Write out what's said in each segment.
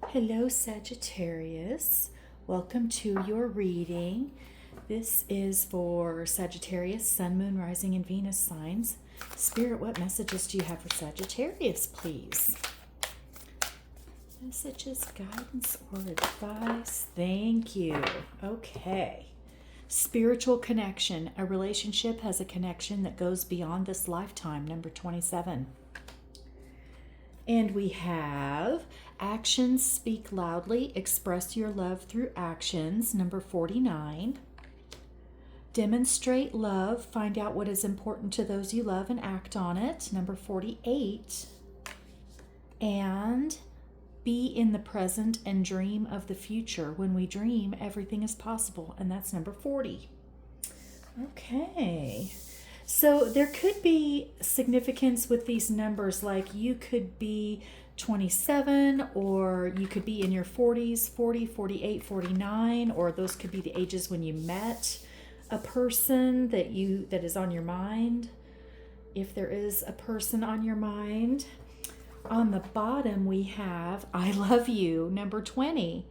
Hello, Sagittarius. Welcome to your reading. This is for Sagittarius, Sun, Moon, Rising, and Venus signs. Spirit, what messages do you have for Sagittarius, please? Messages, guidance, or advice? Thank you. Okay. Spiritual connection. A relationship has a connection that goes beyond this lifetime, number 27. And we have actions speak loudly, express your love through actions, number 49. Demonstrate love, find out what is important to those you love and act on it, number 48. And be in the present and dream of the future. When we dream, everything is possible, and that's number 40. Okay. So there could be significance with these numbers, like you could be 27, or you could be in your 40s, 40, 48, 49, or those could be the ages when you met a person that is on your mind, if there is a person on your mind. On the bottom we have I love you, number 20.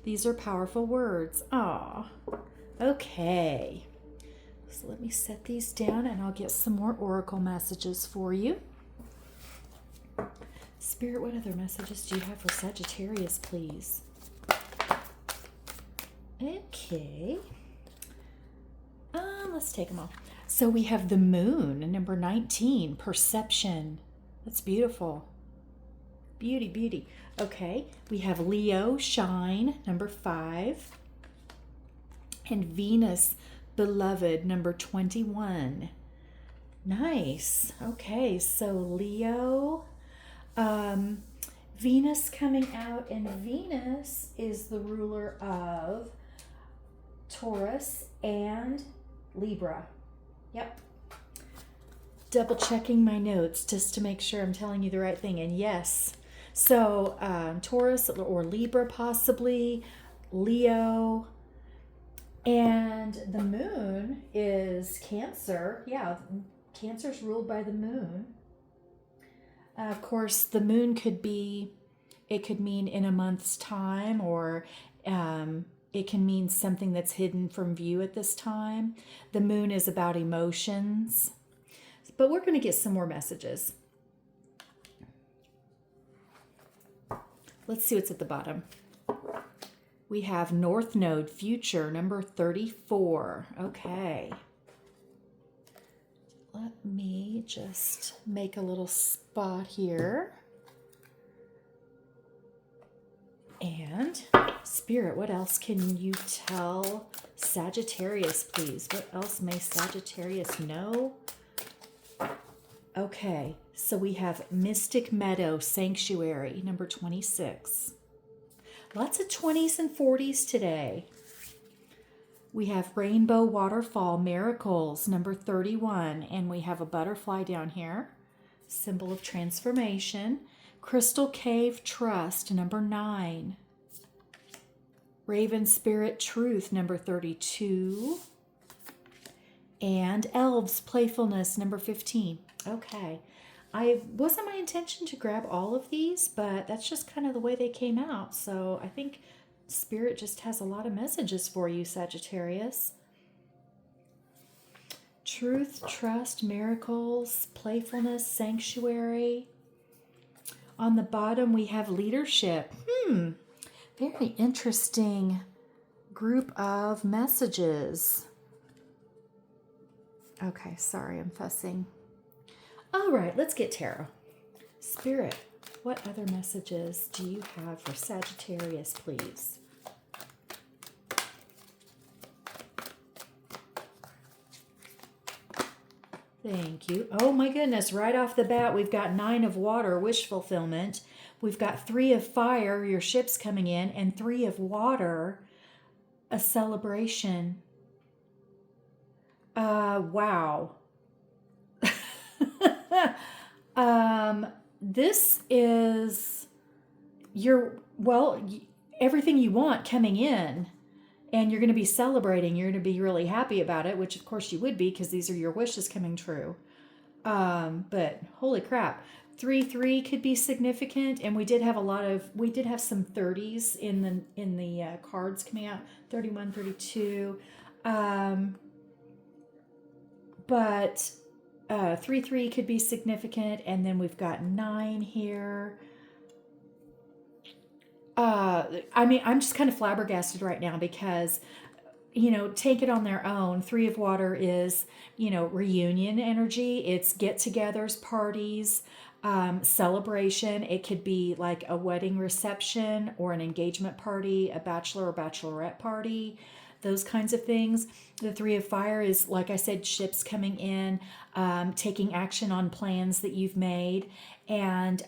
These are powerful words. Aw. Okay. So let me set these down and I'll get some more oracle messages for you. Spirit, what other messages do you have for Sagittarius, please? Okay. Let's take them all. So we have the moon, number 19, perception. That's beautiful. Beauty, beauty. Okay. We have Leo, shine, number 5. And Venus, beloved, number 21. Nice. Okay, so Leo, Venus coming out, and Venus is the ruler of Taurus and Libra. Yep. Double checking my notes just to make sure I'm telling you the right thing. And yes, so Taurus or Libra possibly, Leo. And the moon is Cancer. Yeah, Cancer's ruled by the moon. Of course, the moon could mean in a month's time, or it can mean something that's hidden from view at this time. The moon is about emotions. But we're going to get some more messages. Let's see what's at the bottom. We have North Node, future, number 34. Okay. Let me just make a little spot here. And Spirit, what else can you tell Sagittarius, please? What else may Sagittarius know? Okay, so we have Mystic Meadow, sanctuary, number 26. Lots of 20s and 40s today. We have Rainbow Waterfall, miracles, number 31. And we have a butterfly down here, symbol of transformation. Crystal Cave, trust, number 9. Raven Spirit, truth, number 32. And Elves, playfulness, number 15. Okay. I wasn't my intention to grab all of these, but that's just kind of the way they came out. So I think Spirit just has a lot of messages for you, Sagittarius. Truth, trust, miracles, playfulness, sanctuary. On the bottom, we have leadership. Very interesting group of messages. Okay, sorry, I'm fussing. All right, let's get tarot. Spirit, what other messages do you have for Sagittarius, please? Thank you. Oh my goodness, right off the bat, we've got 9 of water, wish fulfillment. We've got 3 of fire, your ship's coming in, and 3 of water, a celebration. Wow. This is everything you want coming in, and you're going to be celebrating. You're going to be really happy about it, which of course you would be because these are your wishes coming true. But holy crap, 3-3 could be significant, and we did have some 30s in the cards coming out, 31, 32. But 3-3 could be significant, and then we've got 9 here. I mean, I'm just kind of flabbergasted right now because, take it on their own. 3 of water is, reunion energy. It's get-togethers, parties, celebration. It could be like a wedding reception or an engagement party, a bachelor or bachelorette party, those kinds of things. The 3 of fire is, like I said, ships coming in, taking action on plans that you've made, and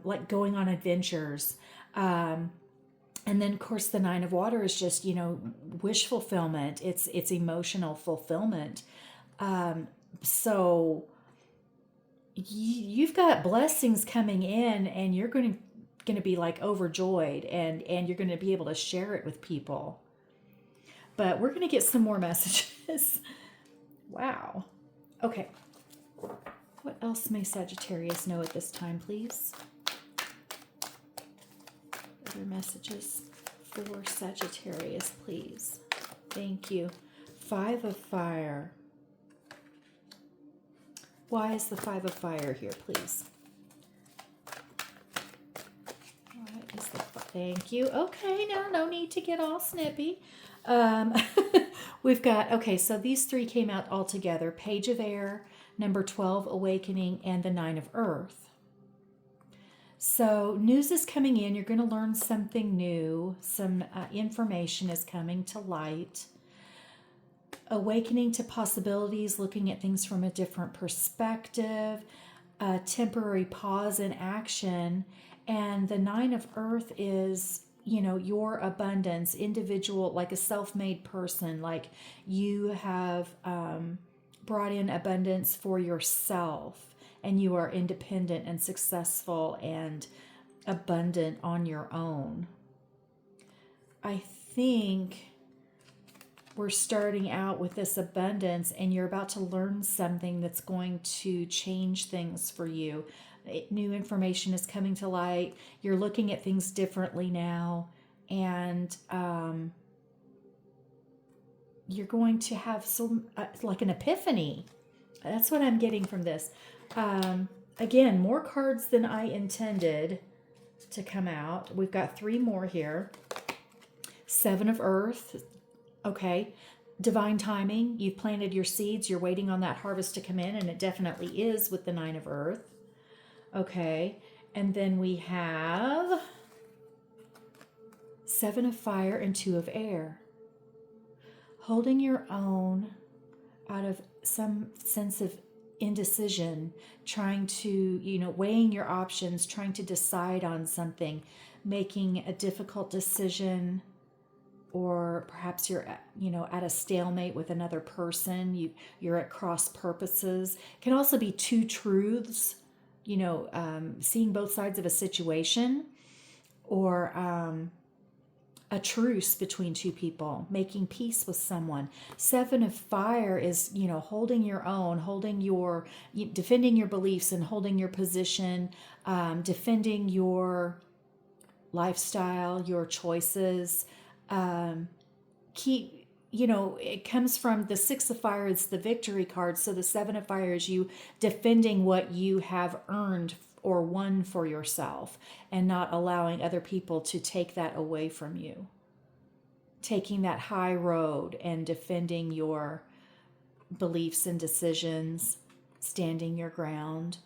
like going on adventures. And then, of course, the 9 of water is just, wish fulfillment. It's emotional fulfillment. So you've got blessings coming in, and you're going to be like overjoyed, and you're going to be able to share it with people. But we're going to get some more messages. Wow. Okay. What else may Sagittarius know at this time, please? Other messages for Sagittarius, please. Thank you. 5 of fire. Why is the 5 of fire here, please? Why is the thank you. Okay, no need to get all snippy. We've got, okay, so these 3 came out all together. Page of air, number 12, awakening, and the 9 of earth. So news is coming in. You're going to learn something new. Some information is coming to light. Awakening to possibilities, looking at things from a different perspective. A temporary pause in action. And the 9 of earth is, your abundance, individual, like a self-made person. Like you have brought in abundance for yourself. And you are independent and successful and abundant on your own. I think we're starting out with this abundance, and you're about to learn something that's going to change things for you. New information is coming to light. You're looking at things differently now, and you're going to have some like an epiphany. That's what I'm getting from this. Again, more cards than I intended to come out. We've got 3 more here. 7 of earth. Okay. Divine timing. You've planted your seeds. You're waiting on that harvest to come in, and it definitely is with the 9 of earth. Okay. And then we have 7 of fire and 2 of air. Holding your own out of some sense of indecision, trying to, weighing your options, trying to decide on something, making a difficult decision, or perhaps you're, at a stalemate with another person. You're at cross purposes. It can also be 2 truths, seeing both sides of a situation, or a truce between 2 people, making peace with someone. 7 of fire is, holding your own, defending your beliefs and holding your position, defending your lifestyle, your choices. It comes from the 6 of fire is the victory card. So the 7 of fire is you defending what you have earned or won for yourself, and not allowing other people to take that away from you. Taking that high road and defending your beliefs and decisions, standing your ground.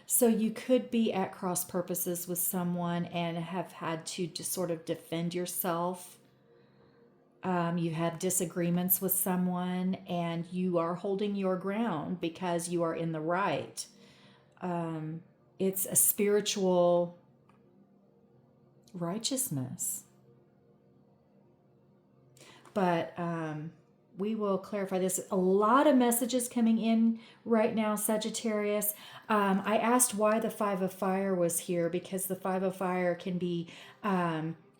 So you could be at cross purposes with someone and have had to just sort of defend yourself. You had disagreements with someone, and you are holding your ground because you are in the right. It's a spiritual righteousness. But we will clarify this. A lot of messages coming in right now, Sagittarius. I asked why the 5 of fire was here, because the 5 of fire can be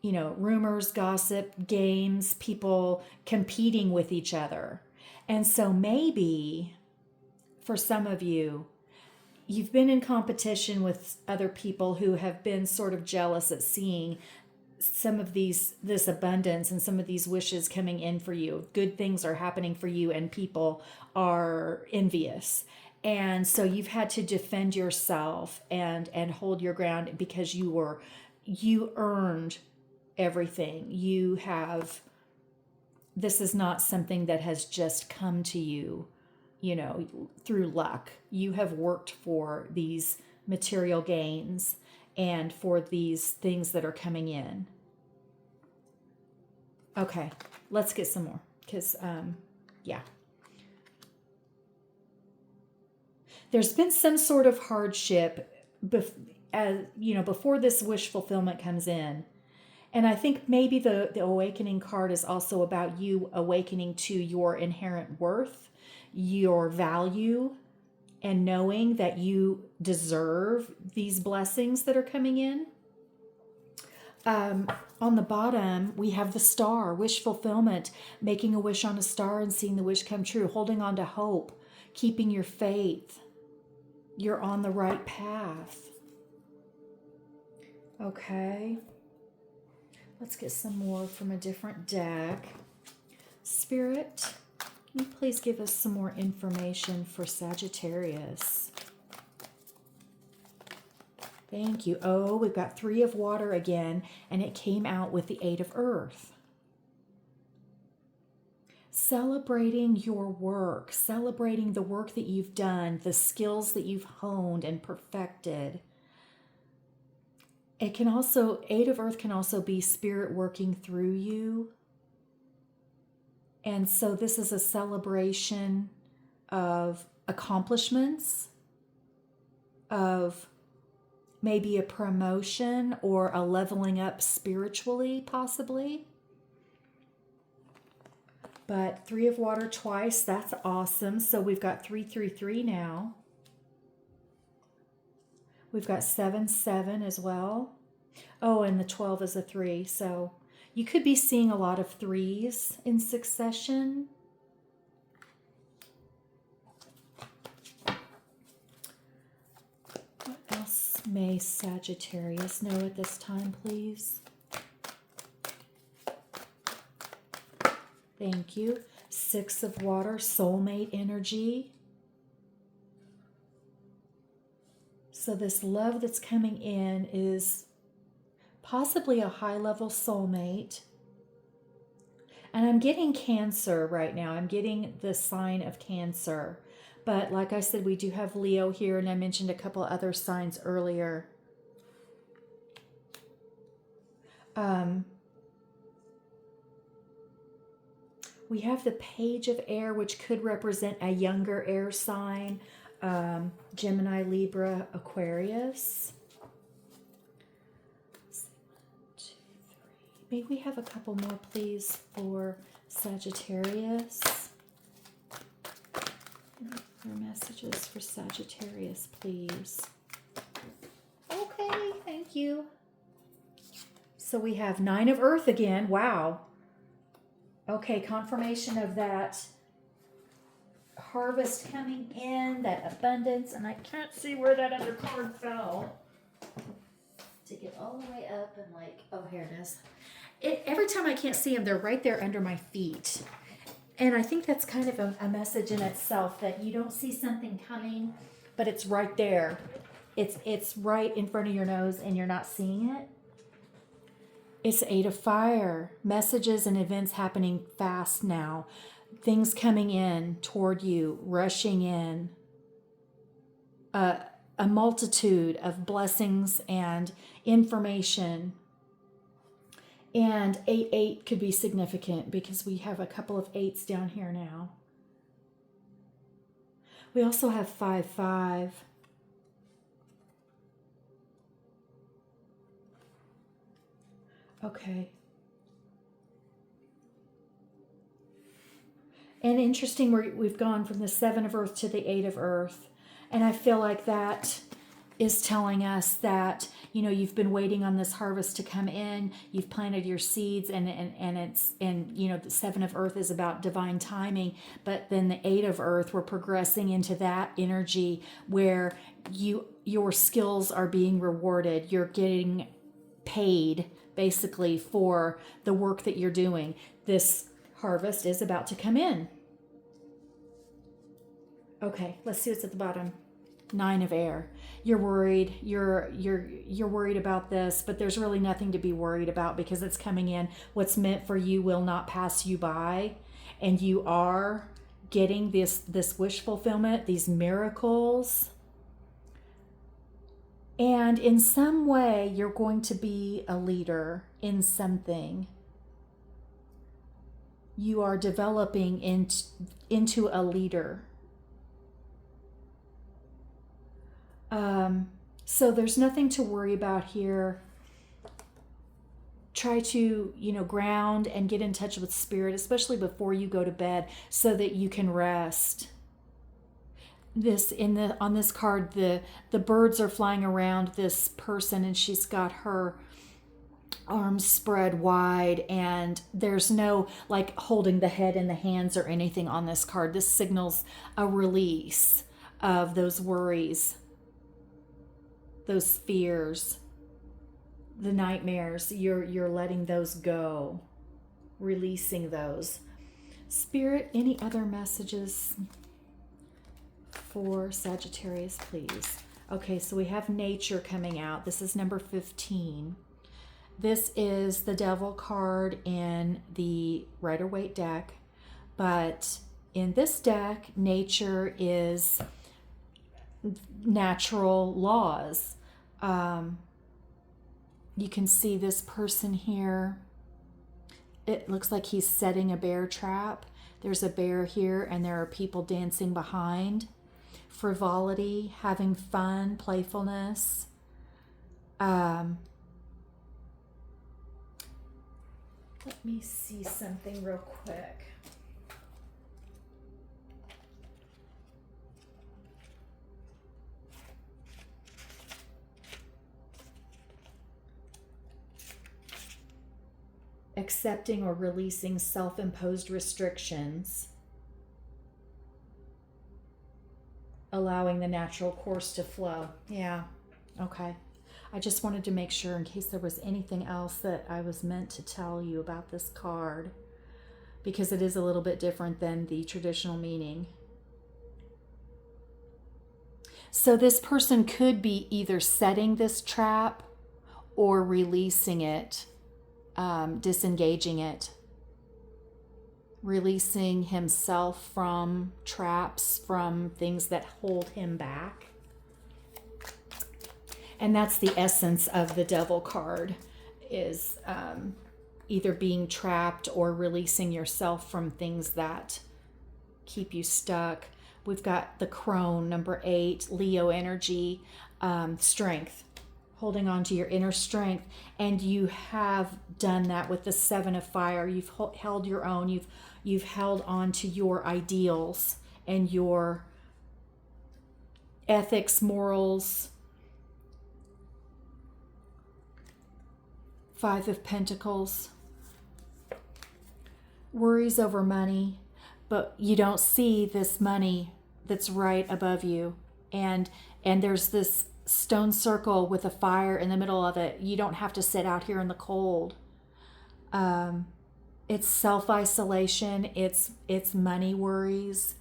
rumors, gossip, games, people competing with each other. And so maybe for some of you. You've been in competition with other people who have been sort of jealous at seeing some of this abundance and some of these wishes coming in for you. Good things are happening for you and people are envious. And so you've had to defend yourself and hold your ground because you earned everything. This is not something that has just come to you, through luck. You have worked for these material gains and for these things that are coming in. Okay, let's get some more because, yeah. There's been some sort of hardship, before this wish fulfillment comes in. And I think maybe the awakening card is also about you awakening to your inherent worth, your value, and knowing that you deserve these blessings that are coming in. On the bottom, we have the star, wish fulfillment, making a wish on a star and seeing the wish come true, holding on to hope, keeping your faith. You're on the right path. Okay. Let's get some more from a different deck. Spirit, can you please give us some more information for Sagittarius? Thank you. Oh, we've got 3 of water again, and it came out with the 8 of earth. Celebrating your work, celebrating the work that you've done, the skills that you've honed and perfected. It can also, 8 of earth can also be spirit working through you. And so this is a celebration of accomplishments, of maybe a promotion or a leveling up spiritually, possibly. But 3 of water twice, that's awesome. So we've got 3, 3, 3 now. We've got 7, 7 as well. Oh, and the 12 is a 3. So you could be seeing a lot of 3s in succession. What else may Sagittarius know at this time, please? Thank you. 6 of water, soulmate energy. So this love that's coming in is possibly a high-level soulmate. And I'm getting Cancer right now. I'm getting the sign of Cancer. But like I said, we do have Leo here, and I mentioned a couple other signs earlier. We have the Page of Air, which could represent a younger air sign. Gemini, Libra, Aquarius. Let's see, 1, 2, 3. May we have a couple more, please, for Sagittarius? More messages for Sagittarius, please. Okay, thank you. So we have 9 of earth again. Wow. Okay, confirmation of that harvest coming in, that abundance, and I can't see where that other card fell. To get all the way up and oh, here it is. Every time I can't see them, they're right there under my feet. And I think that's kind of a message in itself, that you don't see something coming, but it's right there. It's right in front of your nose and you're not seeing it. It's 8 of fire. Messages and events happening fast now. Things coming in toward you, rushing in. A multitude of blessings and information. And 8, 8 could be significant because we have a couple of 8s down here now. We also have 5, 5. Okay. And interesting, we've gone from the 7 of earth to the 8 of earth. And I feel like that is telling us that, you know, you've been waiting on this harvest to come in. You've planted your seeds, and you know, the 7 of Earth is about divine timing, but then the 8 of Earth, we're progressing into that energy where your skills are being rewarded. You're getting paid basically for the work that you're doing. This harvest is about to come in. Okay, let's see what's at the bottom. 9 of Air. You're worried. You're worried about this, but there's really nothing to be worried about because it's coming in. What's meant for you will not pass you by, and you are getting this wish fulfillment, these miracles. And in some way, you're going to be a leader in something. You are developing into a leader. So there's nothing to worry about here. Try to, you know, ground and get in touch with spirit, especially before you go to bed, so that you can rest. On this card, the birds are flying around this person, and she's got her arms spread wide, and there's no like holding the head in the hands or anything on this card. This signals a release of those worries, those fears, the nightmares. You're letting those go, releasing those. Spirit, any other messages for Sagittarius, please? Okay, so we have nature coming out. This is number 15. This is the Devil card in the Rider-Waite deck, but in this deck, nature is natural laws. You can see this person here. It looks like he's setting a bear trap. There's a bear here, and there are people dancing behind. Frivolity, having fun, playfulness. Let me see something real quick. Accepting or releasing self-imposed restrictions. Allowing the natural course to flow. Yeah, okay. I just wanted to make sure in case there was anything else that I was meant to tell you about this card, because it is a little bit different than the traditional meaning. So this person could be either setting this trap or releasing it, disengaging it, releasing himself from traps, from things that hold him back. And that's the essence of the Devil card, is either being trapped or releasing yourself from things that keep you stuck. We've got the Crone, number 8, Leo energy, strength, holding on to your inner strength. And you have done that with the 7 of Fire. You've held your own. You've held on to your ideals and your ethics, morals. 5 of Pentacles. Worries over money, but you don't see this money that's right above you. And there's this stone circle with a fire in the middle of it. You don't have to sit out here in the cold. It's self-isolation. It's money worries.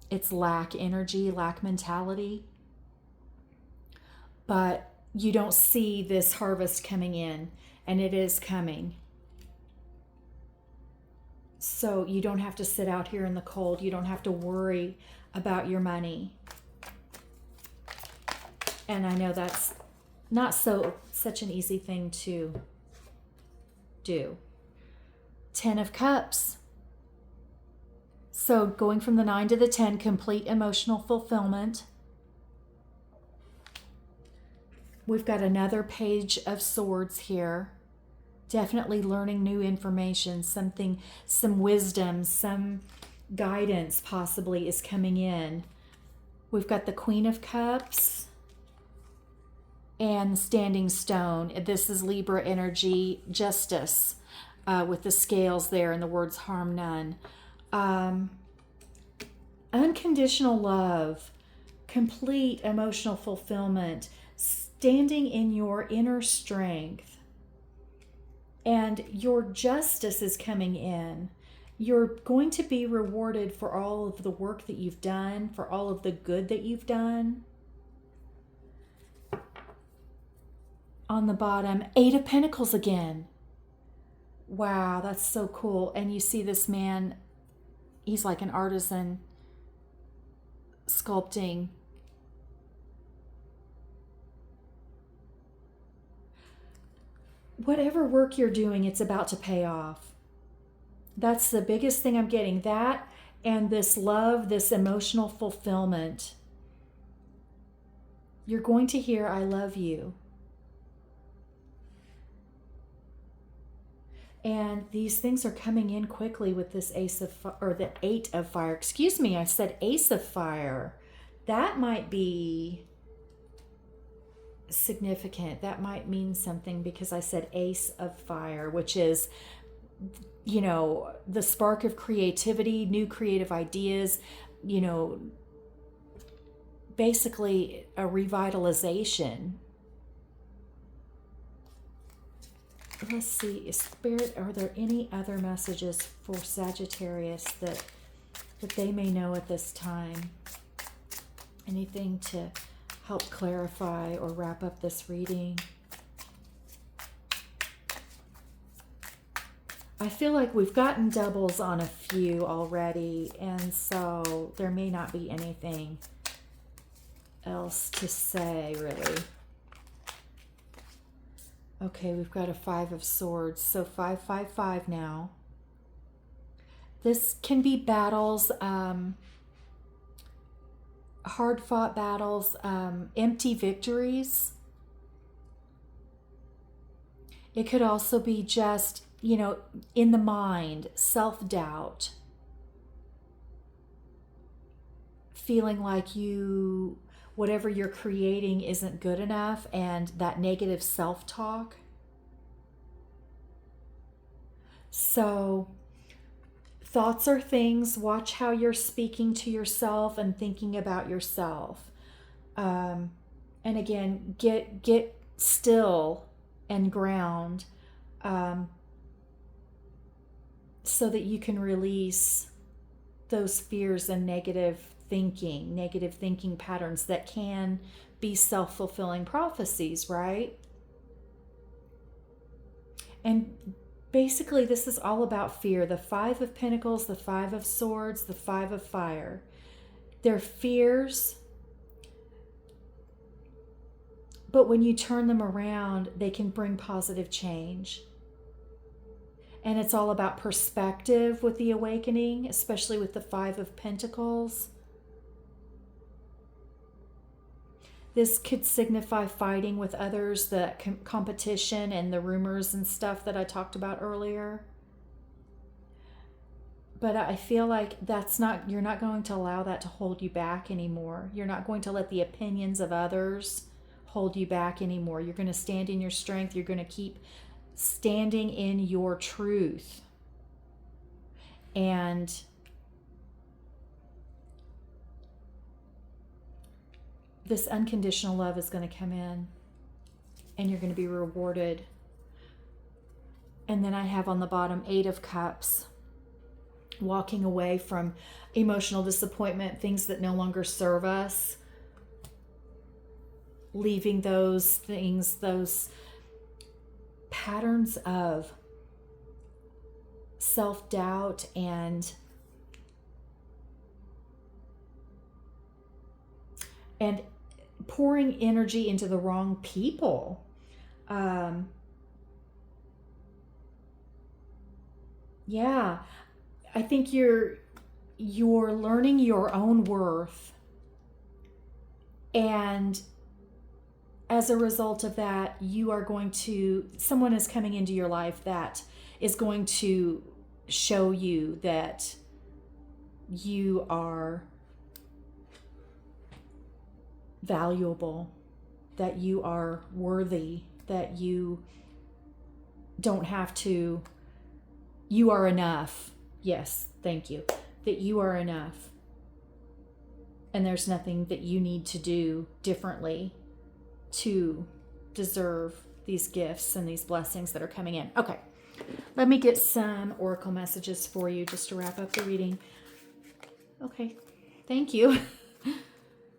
It's lack energy, lack mentality. But you don't see this harvest coming in, and it is coming. So you don't have to sit out here in the cold. You don't have to worry about your money. And I know that's not such an easy thing to do. 10 of Cups. So going from the 9 to the 10, complete emotional fulfillment. We've got another Page of Swords here. Definitely learning new information, some wisdom, some guidance possibly is coming in. We've got the Queen of Cups. and standing stone. This is Libra energy, justice, with the scales there and the words harm none. Unconditional love, complete emotional fulfillment, standing in your inner strength. And your justice is coming in. You're going to be rewarded for all of the work that you've done, for all of the good that you've done. On the bottom, 8 of Pentacles again. Wow, that's so cool. And you see this man, he's like an artisan sculpting. Whatever work you're doing, it's about to pay off. That's the biggest thing I'm getting. That and this love, this emotional fulfillment. You're going to hear, I love you. And these things are coming in quickly with this the 8 of fire. Excuse me, I said ace of fire. That might be significant. That might mean something because I said ace of fire, which is, you know, the spark of creativity, new creative ideas, you know, basically a revitalization. Let's see, Spirit, are there any other messages for Sagittarius that they may know at this time? Anything to help clarify or wrap up this reading? I feel like we've gotten doubles on a few already, and so there may not be anything else to say, really. Okay, we've got a 5 of Swords, so 5, 5, 5 now. This can be battles, hard-fought battles, empty victories. It could also be just, you know, in the mind, self-doubt. Feeling like whatever you're creating isn't good enough, and that negative self-talk. So thoughts are things. Watch how you're speaking to yourself and thinking about yourself. And again, get still and ground, so that you can release those fears and negative thinking patterns that can be self-fulfilling prophecies, right? And basically this is all about fear. The 5 of Pentacles, the 5 of Swords, the 5 of Fire. They're fears, but when you turn them around, they can bring positive change. And it's all about perspective with the awakening, especially with the 5 of Pentacles. This could signify fighting with others, the competition and the rumors and stuff that I talked about earlier. But I feel like you're not going to allow that to hold you back anymore. You're not going to let the opinions of others hold you back anymore. You're going to stand in your strength. You're going to keep standing in your truth. And this unconditional love is going to come in, and you're going to be rewarded. And then I have on the bottom 8 of Cups, walking away from emotional disappointment, things that no longer serve us, leaving those things, those patterns of self-doubt and pouring energy into the wrong people. Yeah, I think you're learning your own worth, and as a result of that, someone is coming into your life that is going to show you that you are valuable. that you are worthy, that you don't have to, you are enough. Yes, thank you. That you are enough. And there's nothing that you need to do differently to deserve these gifts and these blessings that are coming in. Okay, let me get some oracle messages for you just to wrap up the reading. Okay, thank you.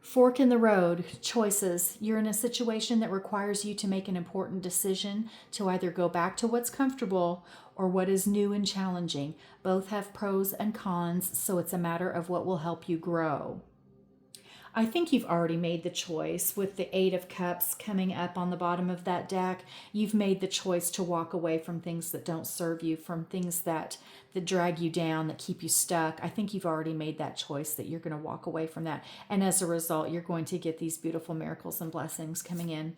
Fork in the road, choices. You're in a situation that requires you to make an important decision to either go back to what's comfortable or what is new and challenging. Both have pros and cons, so it's a matter of what will help you grow. I think you've already made the choice with the Eight of Cups coming up on the bottom of that deck. You've made the choice to walk away from things that don't serve you, from things that drag you down, that keep you stuck. I think you've already made that choice that you're going to walk away from that. And as a result, you're going to get these beautiful miracles and blessings coming in.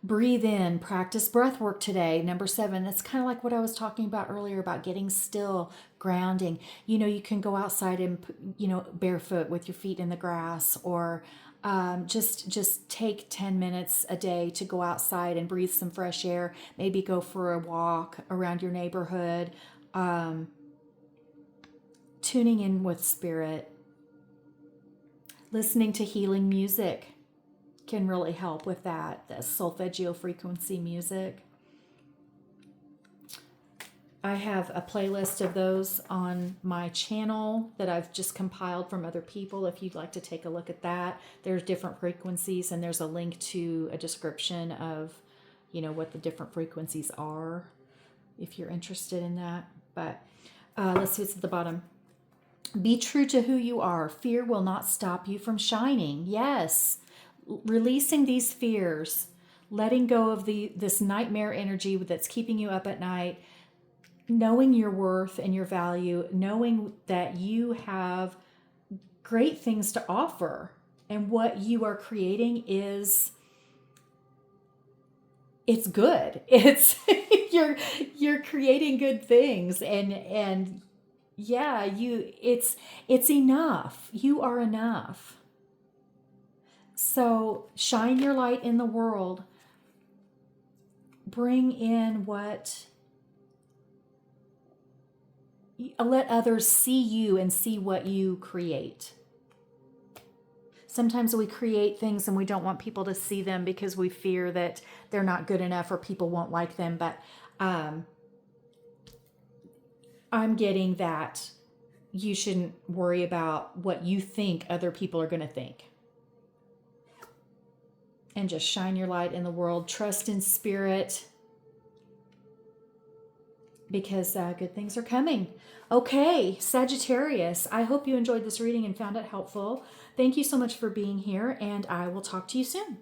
Breathe in, practice breath work today. Number 7, that's kind of like what I was talking about earlier about getting still, grounding. You know, you can go outside and, barefoot with your feet in the grass, or just take 10 minutes a day to go outside and breathe some fresh air. Maybe go for a walk around your neighborhood. Tuning in with spirit. Listening to healing music can really help with that. The solfeggio frequency music. I have a playlist of those on my channel that I've just compiled from other people. If you'd like to take a look at that, there's different frequencies, and there's a link to a description of, what the different frequencies are, if you're interested in that. But let's see what's at the bottom. Be true to who you are. Fear will not stop you from shining. Yes. Releasing these fears, letting go of this nightmare energy that's keeping you up at night, knowing your worth and your value, knowing that you have great things to offer, and what you are creating it's good. It's you're creating good things, and yeah, it's enough. You are enough. So shine your light in the world. Bring in let others see you and see what you create. Sometimes we create things and we don't want people to see them because we fear that they're not good enough or people won't like them. But I'm getting that you shouldn't worry about what you think other people are going to think. And just shine your light in the world. Trust in spirit, because good things are coming. Okay, Sagittarius, I hope you enjoyed this reading and found it helpful. Thank you so much for being here, and I will talk to you soon.